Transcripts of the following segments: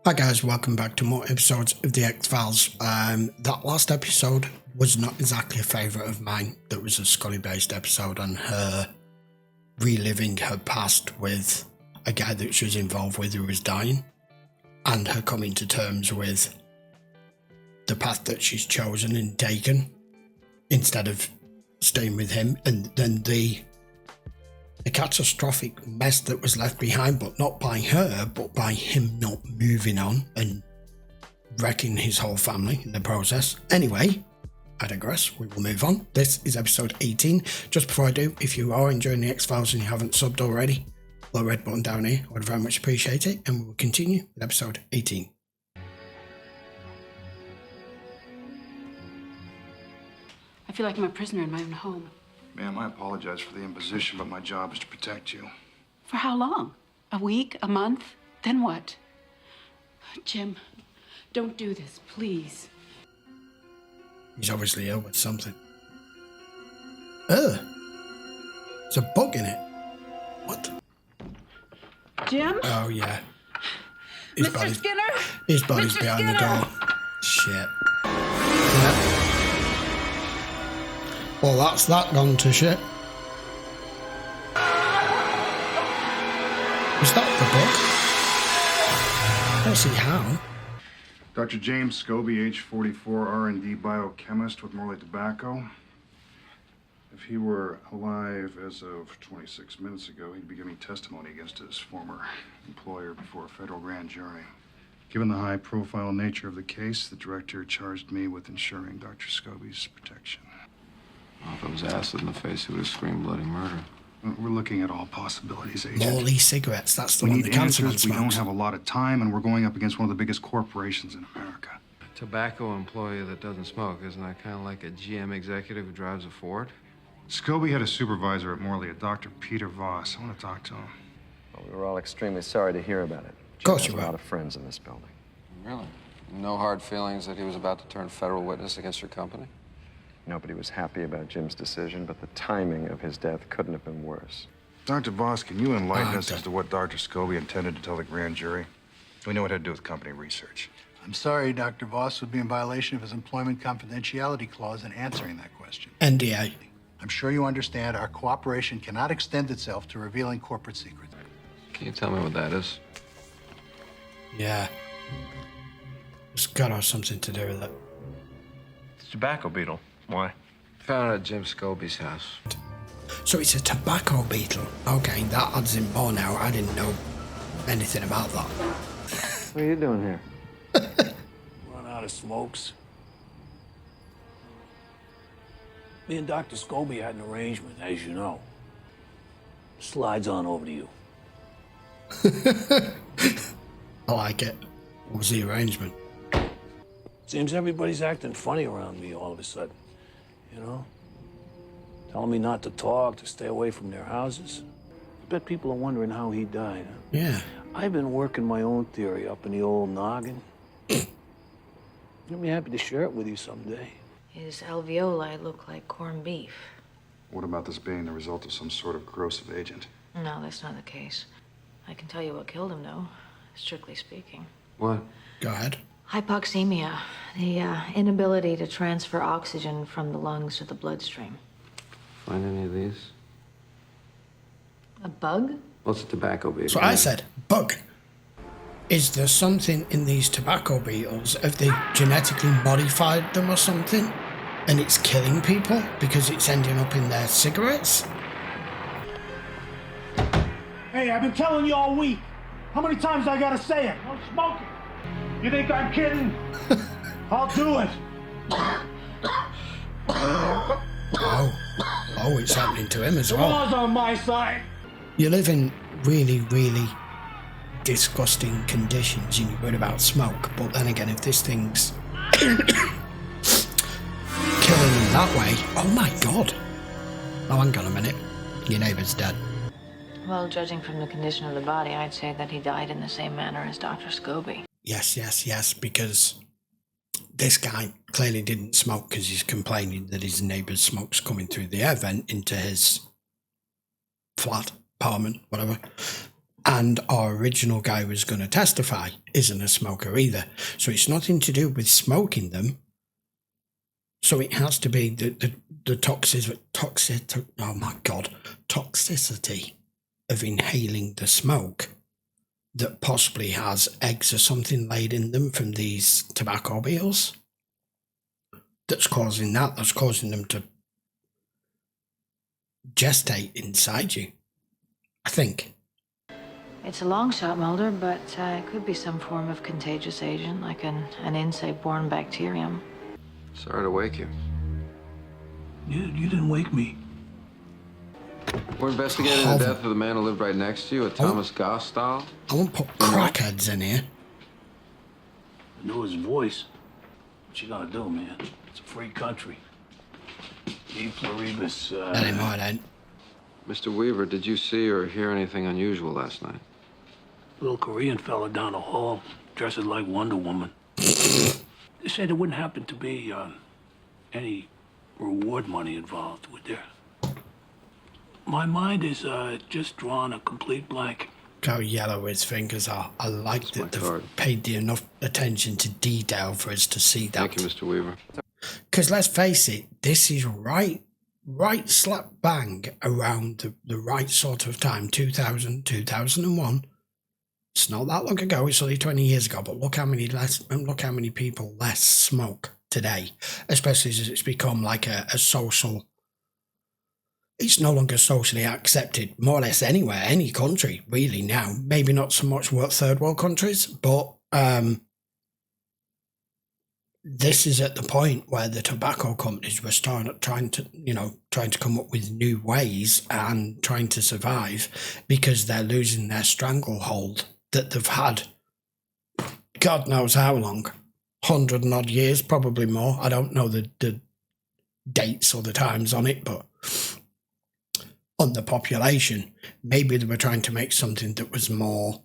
Hi guys, welcome back to more episodes of the X-Files. That last episode was not exactly a favourite of mine. That was a Scully based episode on her reliving her past with a guy that she was involved with who was dying, and her coming to terms with the path that she's chosen and taken instead of staying with him, and then the catastrophic mess that was left behind, but not by her, but by him not moving on and wrecking his whole family in the process. Anyway, I digress. We will move on. This is episode 18. Just before I do, if you are enjoying the X-Files and you haven't subbed already, little red button down here, I would very much appreciate it, and we will continue with episode 18. I feel like I'm a prisoner in my own home. Ma'am, I apologize for the imposition, but my job is to protect you. For how long? A week? A month? Then what? Jim, don't do this, please. He's obviously ill with something. Ugh. There's a bug in it. What? Jim? Oh, yeah. Mr. Skinner? His body's Mr. behind the Skinner! door. Shit. Yeah. Well, that's that gone to shit. Was that the book? I don't see how. Dr. James Scobie, age 44, R&D biochemist with Morley Tobacco. If he were alive as of 26 minutes ago, he'd be giving testimony against his former employer before a federal grand jury. Given the high-profile nature of the case, the director charged me with ensuring Dr. Scobie's protection. Well, if it was acid in the face, he would have screamed bloody murder. We're looking at all possibilities, Agent. Morley cigarettes, that's the We one need the cancer man answers. We don't smokes. have a lot of time, and we're going up against one of the biggest corporations in America. A tobacco employee that doesn't smoke, isn't that kind of like a GM executive who drives a Ford? Scobie had a supervisor at Morley, a Dr. Peter Voss. I want to talk to him. Well, we were all extremely sorry to hear about it. Of course Jim you has were. a lot of friends in this building. Really? No hard feelings that he was about to turn federal witness against your company? Nobody was happy about Jim's decision, but the timing of his death couldn't have been worse. Dr. Voss, can you enlighten us Okay. as to what Dr. Scobie intended to tell the grand jury? We know it had to do with company research. I'm sorry, Dr. Voss would be in violation of his employment confidentiality clause in answering that question. NDA. I'm sure you understand our cooperation cannot extend itself to revealing corporate secrets. Can you tell me what that is? Yeah. It's got to have something to do with it. It's a tobacco beetle. Why? Found it at Jim Scobie's house. So it's a tobacco beetle. Okay, that adds in more now. I didn't know anything about that. What are you doing here? Run out of smokes. Me and Dr. Scobie had an arrangement, as you know. Slides on over to you. I like it. What was the arrangement? Seems everybody's acting funny around me all of a sudden. You know? Telling me not to talk, to stay away from their houses. I bet people are wondering how he died. Huh? Yeah. I've been working my own theory up in the old noggin. I'd be happy to share it with you someday. His alveoli look like corned beef. What about this being the result of some sort of corrosive agent? No, that's not the case. I can tell you what killed him, though, strictly speaking. What? Go ahead. Hypoxemia, the inability to transfer oxygen from the lungs to the bloodstream. Find any of these? A bug? What's a tobacco beetle? So I said, bug. Is there something in these tobacco beetles? Have they genetically modified them or something? And it's killing people because it's ending up in their cigarettes? Hey, I've been telling you all week. How many times I gotta say it? No smoking. You think I'm kidding? I'll do it. Oh, it's happening to him as The well. law's on my side. You live in really, really disgusting conditions and you worry about smoke, but then again, if this thing's killing him that way, oh my god. Oh, hang on a minute. Your neighbour's dead. Well, judging from the condition of the body, I'd say that he died in the same manner as Dr. Scobie. Yes, because this guy clearly didn't smoke because he's complaining that his neighbour's smoke's coming through the air vent into his flat, apartment, whatever. And our original guy who was going to testify isn't a smoker either. So it's nothing to do with smoking them. So it has to be the toxicity of inhaling the smoke that possibly has eggs or something laid in them from these tobacco beetles. That's causing them to gestate inside you, I think. It's a long shot, Mulder, but it could be some form of contagious agent, like an insect-borne bacterium. Sorry to wake you. You didn't wake me. We're investigating the death of the man who lived right next to you, a Thomas Goss style. I won't put crackheads in here. I know his voice. What you gonna do, man? It's a free country. E pluribus. That ain't mine, ain't. Mr. Weaver, did you see or hear anything unusual last night? Little Korean fella down the hall, dressing like Wonder Woman. They said there wouldn't happen to be any reward money involved, would there? My mind is just drawn a complete blank. Look how yellow his fingers are. I like that they've paid enough attention to detail for us to see that. Thank you, Mr. Weaver. Because let's face it, this is right slap bang around the right sort of time, 2000, 2001. It's not that long ago, it's only 20 years ago, but look how many people less smoke today, especially as it's become like a social. It's no longer socially accepted, more or less anywhere, any country, really now. Maybe not so much third world countries, but this is at the point where the tobacco companies were trying to come up with new ways and trying to survive because they're losing their stranglehold that they've had God knows how long, 100 and odd years, probably more. I don't know the dates or the times on it, but on the population, maybe they were trying to make something that was more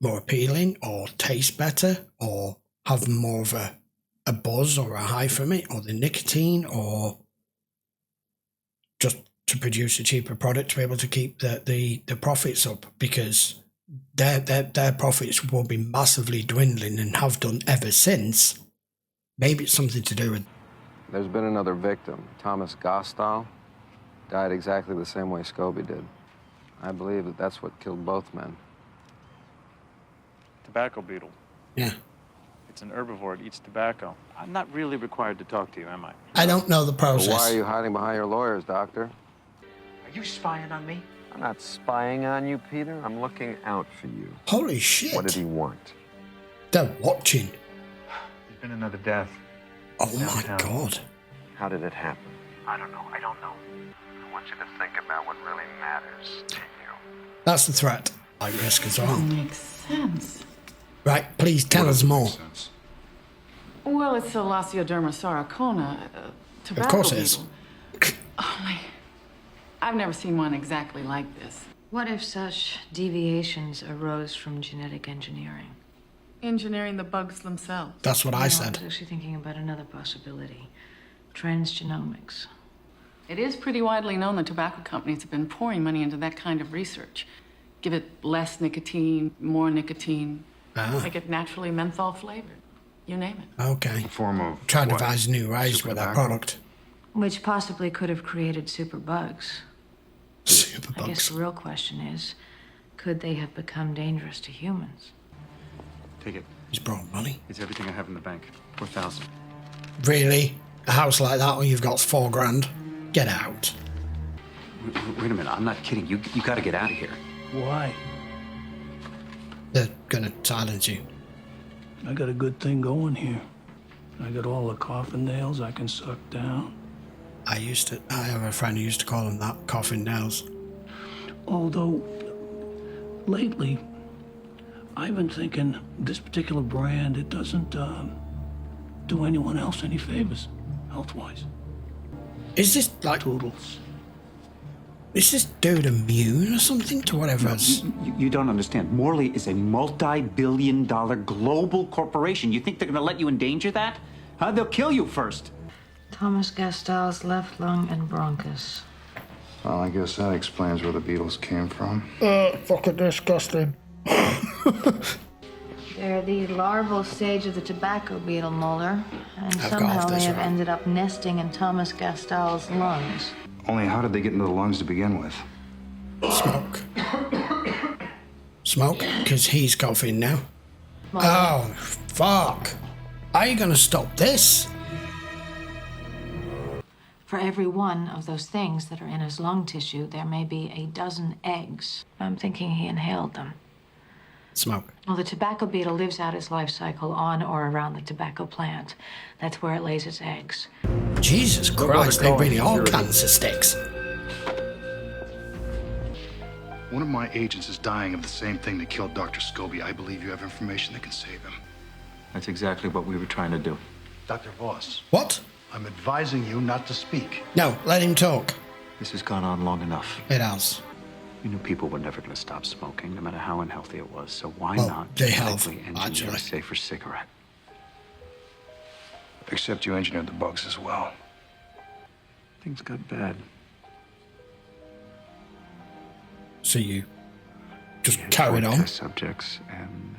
appealing or taste better or have more of a buzz or a high from it, or the nicotine, or just to produce a cheaper product to be able to keep the profits up, because their profits will be massively dwindling and have done ever since. Maybe it's something to do with. There's been another victim, Thomas Gostal, died exactly the same way Scobie did. I believe that's what killed both men. Tobacco beetle. Yeah. It's an herbivore. It eats tobacco. I'm not really required to talk to you, am I? I don't know the process. Well, why are you hiding behind your lawyers, Doctor? Are you spying on me? I'm not spying on you, Peter. I'm looking out for you. Holy shit. What did he want? They're watching. There's been another death. Oh my God. How did it happen? I don't know. I want you to think about what really matters to you. That's the threat. I risk as well. Makes sense. Right, please tell us more. Well, it's a Lacioderma saracona, tobacco Of course it is. Only, I've never seen one exactly like this. What if such deviations arose from genetic engineering? Engineering the bugs themselves. That's what I I said. was actually thinking about another possibility. Transgenomics. It is pretty widely known that tobacco companies have been pouring money into that kind of research. Give it less nicotine, more nicotine, make it naturally menthol flavored. You name it. Okay. A form of Try to what? devise new ways Super with that tobacco? product. Which possibly could have created super bugs. Super I guess bugs. the real question is, could they have become dangerous to humans? Take it. He's brought money. It's everything I have in the bank. 4,000. Really? A house like that when you've got 4 grand? Get out. Wait a minute. I'm not kidding. You got to get out of here. Why? They're gonna silence you. I got a good thing going here. I got all the coffin nails I can suck down. I have a friend who used to call them that, coffin nails. Although, lately, I've been thinking this particular brand, it doesn't do anyone else any favors, health-wise. Is this like... Toodles. Is this dude immune or something to whatever? You don't understand. Morley is a multi-billion-dollar global corporation. You think they're going to let you endanger that? Huh? They'll kill you first. Thomas Gastal's left lung and bronchus. Well, I guess that explains where the beetles came from. Fucking disgusting. They're the larval stage of the tobacco beetle, Mulder, and I've got somehow half they this have right. ended up nesting in Thomas Gastal's lungs. Only how did they get into the lungs to begin with? Smoke. Smoke? Because he's coughing now. Mulder. Oh, fuck. Are you going to stop this? For every one of those things that are in his lung tissue, there may be a dozen eggs. I'm thinking he inhaled them. Smoke. Well, the tobacco beetle lives out its life cycle on or around the tobacco plant. That's where it lays its eggs. Jesus Christ, they really are cancer sticks. One of my agents is dying of the same thing that killed Dr. Scobie. I believe you have information that can save him. That's exactly what we were trying to do. Dr. Voss, What? I'm advising you not to speak. No, let him talk. This has gone on long enough. It has. You knew people were never going to stop smoking, no matter how unhealthy it was. So why Well, not they have, genetically engineer actually. a safer cigarette? Except you engineered the bugs as well. Things got bad. So you just We had carried 4 on. test subjects, and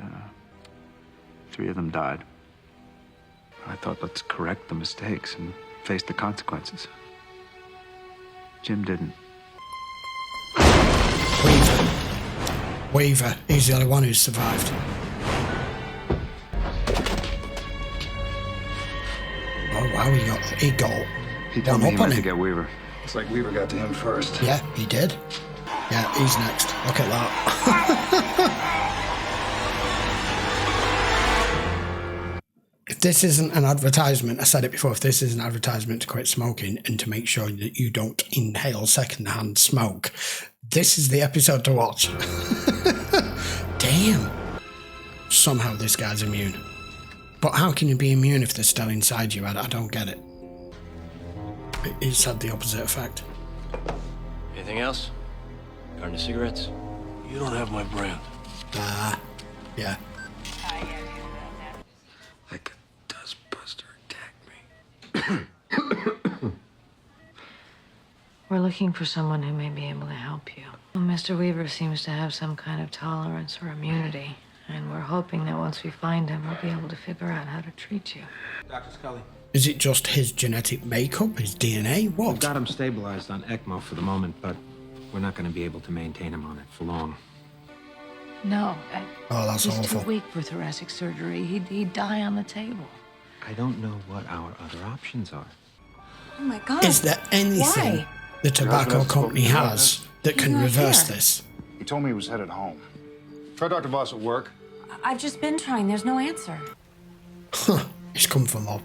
3 of them died. I thought, let's correct the mistakes and face the consequences. Jim didn't. Weaver. He's the only one who's survived. Oh wow, he got He told one me he up on meant to him. get Weaver. It's like Weaver got to him first. Yeah, he did. Yeah, he's next. Look at that. If this isn't an advertisement, I said it before, if this is an advertisement to quit smoking and to make sure that you don't inhale secondhand smoke, this is the episode to watch. Damn. Somehow this guy's immune. But how can you be immune if they're still inside you? I don't get it. It's had the opposite effect. Anything else? Garden of cigarettes? You don't have my brand. Yeah. Like a dustbuster attacked me. We're looking for someone who may be able to help you. Well, Mr. Weaver seems to have some kind of tolerance or immunity, and we're hoping that once we find him, we'll be able to figure out how to treat you. Dr. Scully. Is it just his genetic makeup, his DNA? What? We've got him stabilized on ECMO for the moment, but we're not going to be able to maintain him on it for long. No. Oh, that's he's awful. too weak for thoracic surgery. He'd die on the table. I don't know what our other options are. Oh my God. Is there anything Why? the tobacco company has that can He's not reverse here. this? He told me he was headed home. Try Dr. Voss at work. I've just been trying. There's no answer. He's come for more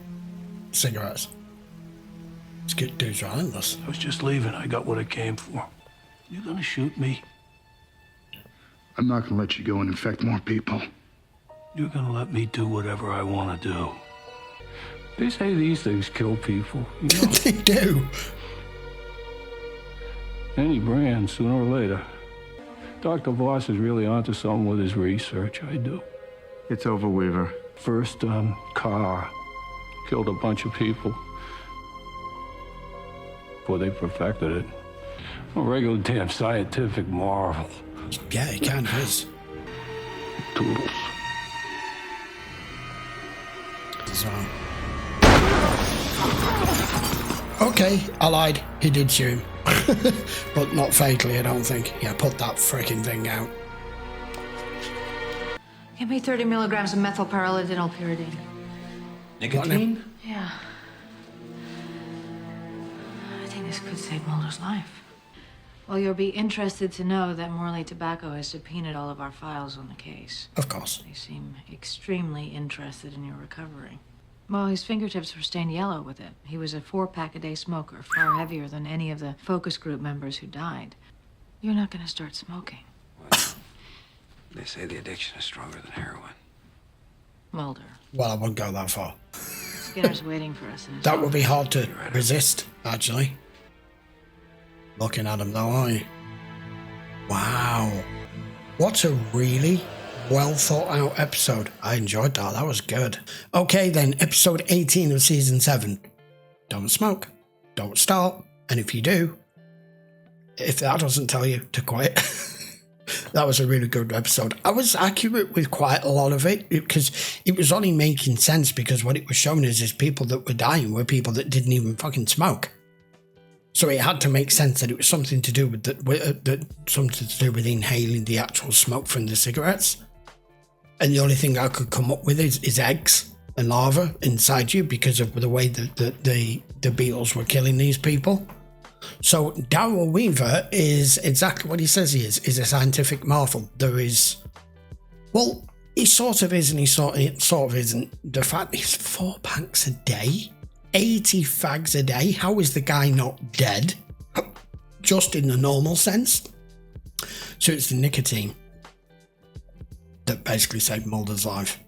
cigarettes. This good dude's relentless. I was just leaving. I got what I came for. You gonna shoot me? I'm not going to let you go and infect more people. You're gonna let me do whatever I want to do. They say these things kill people. You know, They do. any brand, sooner or later. Dr. Voss is really onto something with his research. I do. It's over, Weaver. First car killed a bunch of people before they perfected it. A regular damn scientific marvel. Yeah, he kind of is. Toodles. So. Okay, I lied. He did shoot him. But not fatally, I don't think. Yeah, put that freaking thing out. Give me 30 milligrams of methylparalenolpyridine. Nicotine? Yeah. I think this could save Mulder's life. Well, you'll be interested to know that Morley Tobacco has subpoenaed all of our files on the case. Of course. They seem extremely interested in your recovery. Well, his fingertips were stained yellow with it. He was a 4-pack-a-day smoker, far heavier than any of the focus group members who died. You're not going to start smoking. They say the addiction is stronger than heroin. Mulder. Well, I wouldn't go that far. Skinner's waiting for us in his That would be office. hard to resist, actually. Looking at him, though, aren't you? Wow. What a really well thought out episode. I enjoyed that. That was good. Okay, then, episode 18 of season 7. Don't smoke. Don't start. And if you do, if that doesn't tell you to quit, that was a really good episode. I was accurate with quite a lot of it because it was only making sense because what it was showing us is people that were dying were people that didn't even fucking smoke. So it had to make sense that it was something to do with something to do with inhaling the actual smoke from the cigarettes. And the only thing I could come up with is eggs and larvae inside you because of the way that the beetles were killing these people. So Daryl Weaver is exactly what he says he is a scientific marvel. There is, well, he sort of is and he sort of isn't. The fact he's 4 packs a day, 80 fags a day. How is the guy not dead? Just in the normal sense. So it's the nicotine that basically saved Mulder's life.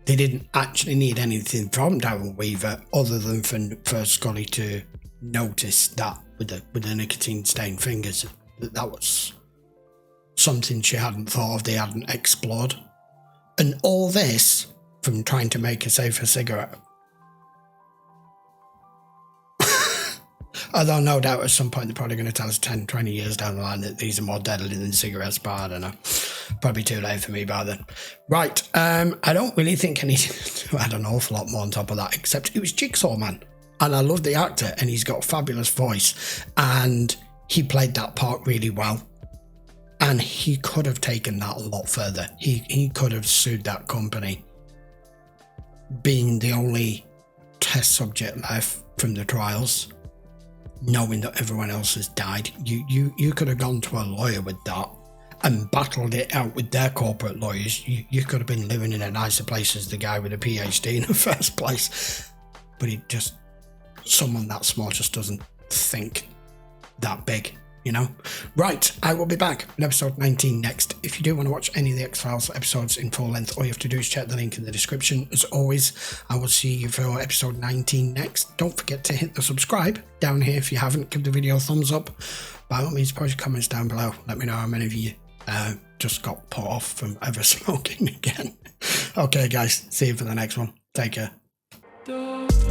They didn't actually need anything from Daryl Weaver other than for Scully to notice that with the nicotine stained fingers. That was something she hadn't thought of, they hadn't explored. And all this from trying to make a safer cigarette. Although no doubt at some point they're probably going to tell us 10, 20 years down the line that these are more deadly than cigarettes, but I don't know. Probably too late for me by then. Right, I don't really think I need to add an awful lot more on top of that, except it was Jigsaw Man. And I love the actor, and he's got a fabulous voice, and he played that part really well. And he could have taken that a lot further. He could have sued that company, being the only test subject left from the trials, knowing that everyone else has died. You could have gone to a lawyer with that and battled it out with their corporate lawyers. You could have been living in a nicer place as the guy with a PhD in the first place. But it just, someone that small just doesn't think that big, you know? Right, I will be back in episode 19 next. If you do want to watch any of the X-Files episodes in full length, all you have to do is check the link in the description. As always, I will see you for episode 19 next. Don't forget to hit the subscribe down here if you haven't. Give the video a thumbs up. By all means, post your comments down below. Let me know how many of you just got put off from ever smoking again. Okay, guys, see you for the next one. Take care.